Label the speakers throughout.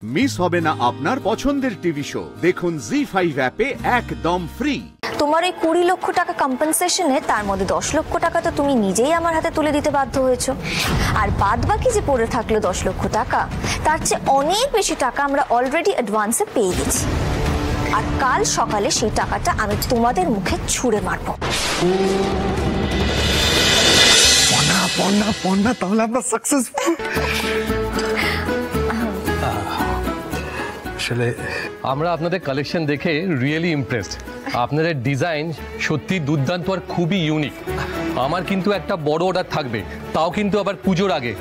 Speaker 1: Miss হবে না আপনার পছন্দের টিভি শো। দেখুন জি5 অ্যাপে একদম ফ্রি।
Speaker 2: তোমার এই 20 লক্ষ টাকা কম্পেনসেশনে তার মধ্যে 10 লক্ষ টাকা তো তুমি নিজেই আমার হাতে তুলে দিতে বাধ্য হয়েছো, আর বাদ বাকি যে পড়ে থাকলো 10 লক্ষ টাকা, তার চেয়ে অনেক বেশি টাকা আমরা অলরেডি অ্যাডভান্সে পেয়ে গেছি। আর কাল সকালে সেই টাকাটা আমি তোমাদের মুখে ছুঁড়ে মারবো।
Speaker 3: পন্না তাহলে আমরা সাকসেসফুল। আসলে
Speaker 4: আমরা আপনাদের কালেকশন দেখে রিয়েলি ইমপ্রেসড। আপনাদের ডিজাইন সত্যি দুর্দান্ত আর খুবই ইউনিক। আমার কিন্তু একটা বড় অর্ডার থাকবে, তাও কিন্তু আবার পুজোর আগে।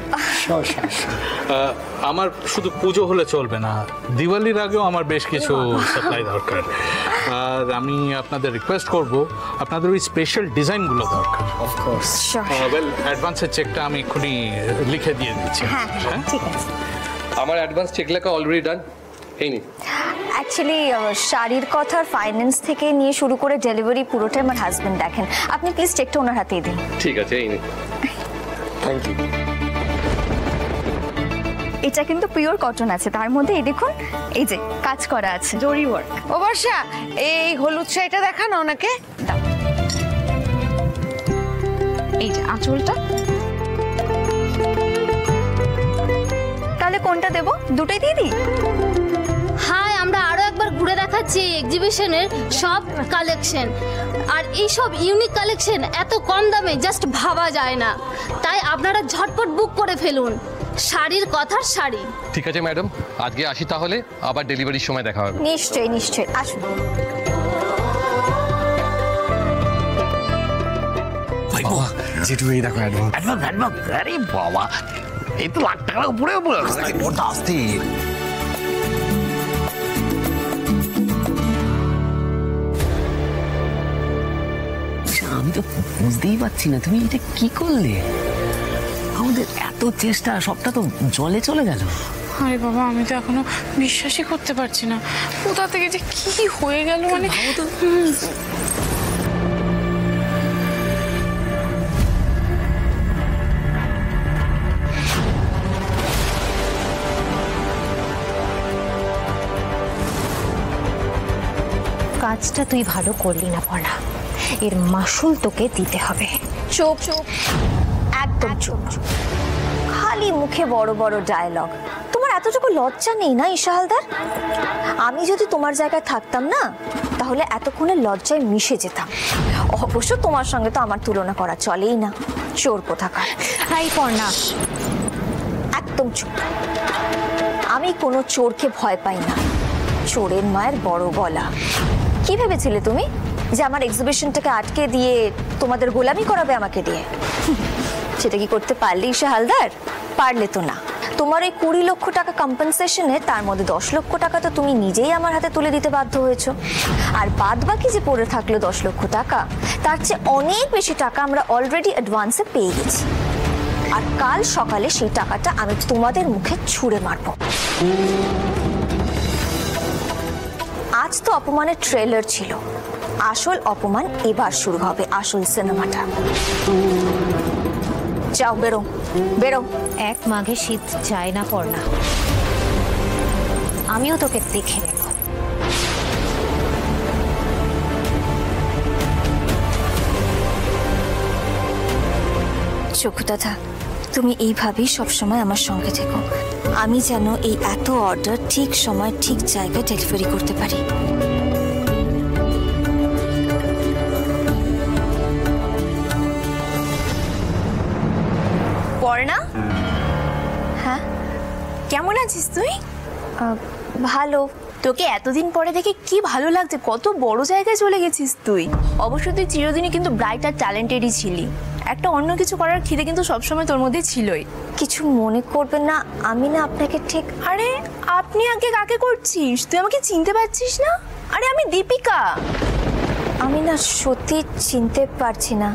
Speaker 5: আমার শুধু পুজো হলে চলবে না, দিওয়ালির আগেও আমার বেশ কিছু সাপ্লাই দরকার। আর আমি আপনাদের রিকোয়েস্ট করব, আপনাদের ওই স্পেশাল ডিজাইনগুলো দরকার।
Speaker 3: অফকোর্স।
Speaker 5: ওয়েল, অ্যাডভান্সের চেকটা আমি এক্ষুনি লিখে দিয়ে দিচ্ছি।
Speaker 2: হ্যাঁ ঠিক আছে।
Speaker 4: আমার অ্যাডভান্স চেক লেখা অলরেডি ডান। এই নি।
Speaker 2: অ্যাকচুয়ালি শাড়ির কথা, ফাইন্যান্স থেকে নিয়ে শুরু করে ডেলিভারি পুরোটাই আমার হাজবেন্ড দেখেন। আপনি প্লিজ চেকটা ওনার হাতেই দিন।
Speaker 4: ঠিক আছে, এই নি।
Speaker 3: Thank you.
Speaker 2: এটা কিন্তু পিওর কটন আছে, তার মধ্যে এই দেখুন এই যে কাজ করা আছে, জরি ওয়ার্ক।
Speaker 6: ও বর্ষা, এই হলুদ শাড়িটা দেখানো ওনাকে।
Speaker 2: দাও, এই যে আঁচলটা। তাহলে কোনটা দেবো? দুটোই দিয়ে দিই?
Speaker 7: হ্যাঁ, আমরা আরো একবার ঘুরে দেখাচ্ছি এক্সিবিশনের সব কালেকশন। আর এই সব ইউনিক কালেকশন এত কম দামে জাস্ট ভাবা যায় না। তাই আপনারা ঝটপট বুক করে ফেলুন শাড়ির কথার শাড়ি।
Speaker 4: ঠিক আছে ম্যাডাম, আজকে আসি তাহলে, আবার ডেলিভারির সময় দেখা হবে।
Speaker 2: নিশ্চয়ই নিশ্চয়ই, আসুন।
Speaker 3: যেটু এই দেখো অ্যাডভান্স। আরে বাবা, এই তো লাখ টাকার উপরে আসতে। আমি তো বুঝতেই পারছি না তুমি এটা কি করলে। আমাদের এত চেষ্টা সবটা তো জলে চলে গেল।
Speaker 6: আরে বাবা, আমি তো এখনো বিশ্বাসই করতে পারছি না কোথা থেকে যে কি হয়ে গেল। মানে
Speaker 2: কাজটা তুই ভালো করলি না পড়া, এর মাসুল তোকে দিতে হবে। চুপ চুপ, একদম চুপ। খালি মুখে বড় বড় ডায়লগ। তোমার এতটুকু লজ্জা নেই না ঈশা হালদার? আমি যদি তোমার জায়গায় থাকতাম না, তাহলে এতক্ষণে লজ্জায় মিশে যেতাম। অবশ্য তোমার সঙ্গে তো আমার তুলনা করা চলেই না, চোর কোথাকার। হাই পর্ণা, একদম চুপ। আমি কোনো চোরকে ভয় পাই না, চোরের মায়ের বড় গলা। কি ভেবেছিলে তুমি যে আমার এক্সিবিশনটাকে আটকে দিয়ে তোমাদের গোলামি করাবে আমাকে দিয়ে? সেটা কি করতে পারলে ঈশা হালদার? পারলে তো না। তোমার এই 20 লক্ষ টাকা কম্পেনসেশনে তার মধ্যে 10 লক্ষ টাকা তো তুমি নিজেই আমার হাতে তুলে দিতে বাধ্য হয়েছো, আর বাদ বাকি যে পড়ে থাকলো 10 লক্ষ টাকা, তার চেয়ে অনেক বেশি টাকা আমরা অলরেডি অ্যাডভান্সে পেয়ে গেছি। আর কাল সকালে সেই টাকাটা আমি তোমাদের মুখে ছুঁড়ে মারবো। আজ তো অপমানের ট্রেলার ছিল, আসল অপমান এবার শুরু হবে, আসল সিনেমাটা। যাও, বেরো বেরো।
Speaker 8: এক মাঘে শীত চায় না পড়না, আমিও তোকে দেখে নেব।
Speaker 2: চক্ষু দাদা, তুমি এইভাবেই সবসময় আমার সঙ্গে থেকো। আমি যেন এই এত অর্ডার ঠিক সময় ঠিক জায়গায় ডেলিভারি করতে পারি।
Speaker 6: পর্ণা,
Speaker 2: হ্যাঁ
Speaker 6: কেমন আছিস তুই?
Speaker 2: ভালো।
Speaker 6: তোকে এতদিন পরে দেখে কি ভালো লাগছে, কত বড় জায়গায় চলে গেছিস তুই। অবশ্য তুই চিরদিনই কিন্তু ব্রাইট আর ট্যালেন্টেডই ছিলি, একটা অন্য কিছু করার খিদে কিন্তু সবসময় তোর মধ্যে ছিলই।
Speaker 2: কিছু মনে করবেন না, আমি না আপনাকে ঠিক।
Speaker 6: আরে আপনি আগে কাকে করছিস? তুই আমাকে চিনতে পারছিস না? আরে আমি দীপিকা।
Speaker 2: আমি না সত্যি চিনতে পারছি না।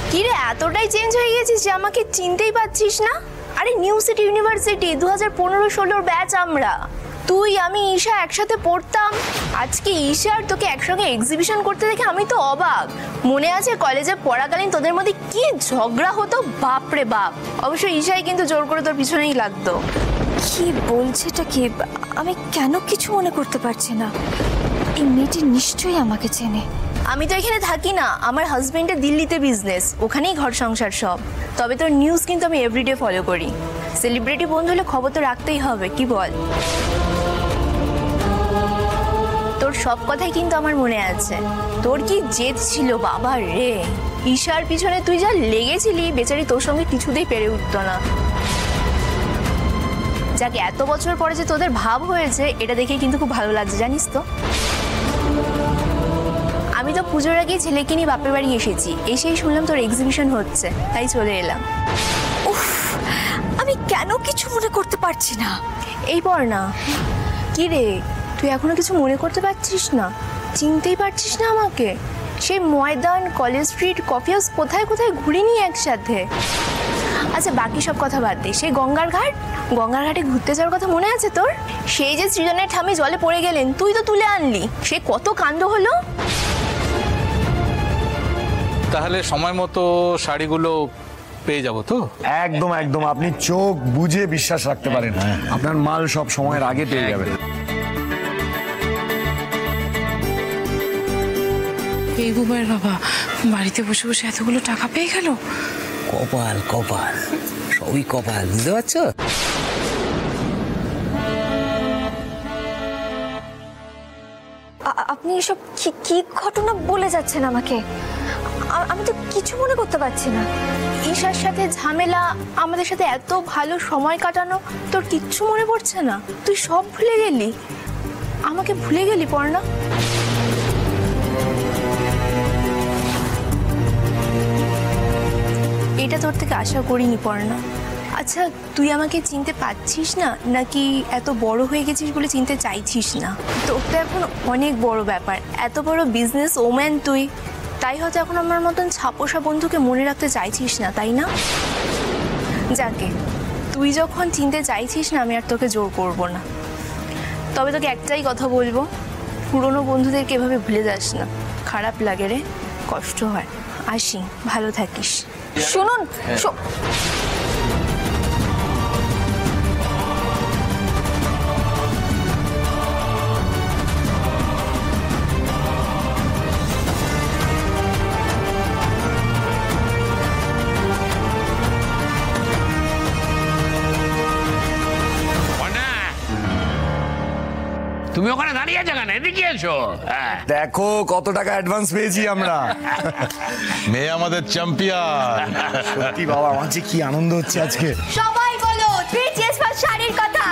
Speaker 6: কি রে, এতটাই চেঞ্জ হয়ে গেছিস যে আমাকে চিনতেই পারছিস না? আরে নিউ সিটি ইউনিভার্সিটি 2015-16 ব্যাচ আমরা। তুই আমি ঈশা একসাথে পড়তাম। আজকে ঈশা আর তোকে একসঙ্গে এক্সিবিশন করতে দেখে আমি তো অবাক। মনে আছে কলেজে পড়াকালীন তোদের মধ্যে কি ঝগড়া হতো, বাপ রে বাপ। অবশ্য ঈশাই কিন্তু জোর করে তোর পিছনেই লাগতো।
Speaker 2: কি বলছেটা কি? আমি কেন কিছু মনে করতে পারছি না? এই মেয়েটি নিশ্চয়ই আমাকে চেনে।
Speaker 6: আমি তো এখানে থাকি না, আমার হাজবেন্ডের দিল্লিতে বিজনেস, ওখানেই ঘর সংসার সব। তবে তোর নিউজ কিন্তু আমি এভরিডে ফলো করি। সেলিব্রিটি বন্ধু হলে খবর তো রাখতেই হবে, কি বল? তোর সব কথাই কিন্তু আমার মনে আছে। তোর কি জেদ ছিল বাবা রে! ঈশার পিছনে তুই যা লেগেছিলি, বেচারি তোর সঙ্গে কিছুতেই পেরে উঠতো না। যাকে এত বছর পরে যে তোদের ভাব হয়েছে, এটা দেখে কিন্তু খুব ভালো লাগছে, জানিস তো। আমি তো পুজোর আগে ছেলেকে নিয়ে বাপের বাড়ি এসেছি, এসেই শুনলাম তোর এক্সিবিশন হচ্ছে, তাই চলে এলাম।
Speaker 2: উফ, আমি কেন কিছু মনে করতে পারছি না?
Speaker 6: এই পর না। কি রে, তুই এখনো কিছু মনে করতে পারছিস না? চিনতেই পারছিস না আমাকে? সেই ময়দান, কলেজ স্ট্রিট, কফি হাউস, কোথায় কোথায় ঘুরিনি একসাথে। আচ্ছা বাকি সব কথা বাদ দে, সেই গঙ্গার ঘাটে ঘুরতে যাওয়ার কথা মনে আছে তোর? সেই যে সৃজনের ঠামে জলে পড়ে গেলেন, তুই তো তুলে আনলি, সে কত কাণ্ড হলো।
Speaker 5: তাহলে সময় মতো শাড়িগুলো পেয়ে যাবো তো?
Speaker 9: একদম একদম, আপনি চোখ বুঝে বিশ্বাস রাখতে পারেন, আপনার মাল সব সময়ের আগে পেয়ে যাবেন।
Speaker 10: এই বুবাইয়ের বাবা বাড়িতে বসে বসে এতগুলো টাকা পেয়ে গেল।
Speaker 3: কপাল কপাল, সবই কপাল, বুঝতে পারছো?
Speaker 2: আপনি এসব কি ঘটনা বলে যাচ্ছেন আমাকে? আমি তো কিছু মনে করতে পারছি না।
Speaker 6: ঈশার সাথে ঝামেলা, আমাদের সাথে এত ভালো সময় কাটানো, তোর কিচ্ছু মনে পড়ছে না? তুই সব ভুলে গেলি, আমাকে ভুলে গেলি পর্ণা। এটা তোর থেকে আশা করিনি পর্ণা। আচ্ছা তুই আমাকে চিনতে পারছিস না, নাকি এত বড় হয়ে গেছিস বলে চিনতে চাইছিস না? তোর তো এখন অনেক বড় ব্যাপার, এত বড় বিজনেস ওম্যান তুই, তাই হয়তো এখন আমার মতন ছাপোষা বন্ধুকে মনে রাখতে চাইছিস না, তাই না? যাকে তুই যখন চিনতে চাইছিস না, আমি আর তোকে জোর করব না। তবে তোকে একটাই কথা বলবো, পুরনো বন্ধুদেরকে এভাবে ভুলে যাস না, খারাপ লাগে রে, কষ্ট হয়। আসি, ভালো থাকিস।
Speaker 2: শুনুন,
Speaker 11: তুমি ওখানে দাঁড়িয়ে আছো কেন? এদিকে এসো।
Speaker 9: দেখো কত টাকা অ্যাডভান্স পেয়েছি আমরা।
Speaker 12: মেয়ে আমাদের চ্যাম্পিয়ন।
Speaker 9: সত্যি বাবা, আমার যে কি আনন্দ হচ্ছে আজকে।
Speaker 2: সবাই বলো থ্রি চিয়ার্স ফর শাড়ির কথা।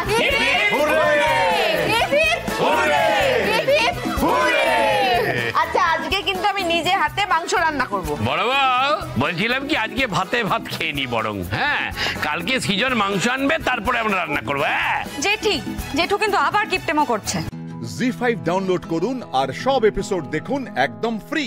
Speaker 10: আচ্ছা আজকে কিন্তু আমি নিজে হাতে মাংস রান্না করব।
Speaker 11: বড় বউ, বলছিলাম কি আজকে ভাতে ভাত খেয়ে নি বরং। হ্যাঁ, কালকে সিজন মাংস আনবে, তারপরে আমরা রান্না করবো। হ্যাঁ
Speaker 10: জেঠু কিন্তু আবার কিপটেমো করছে।
Speaker 1: জি5 ডাউনলোড করুন আর সব এপিসোড দেখুন একদম ফ্রি।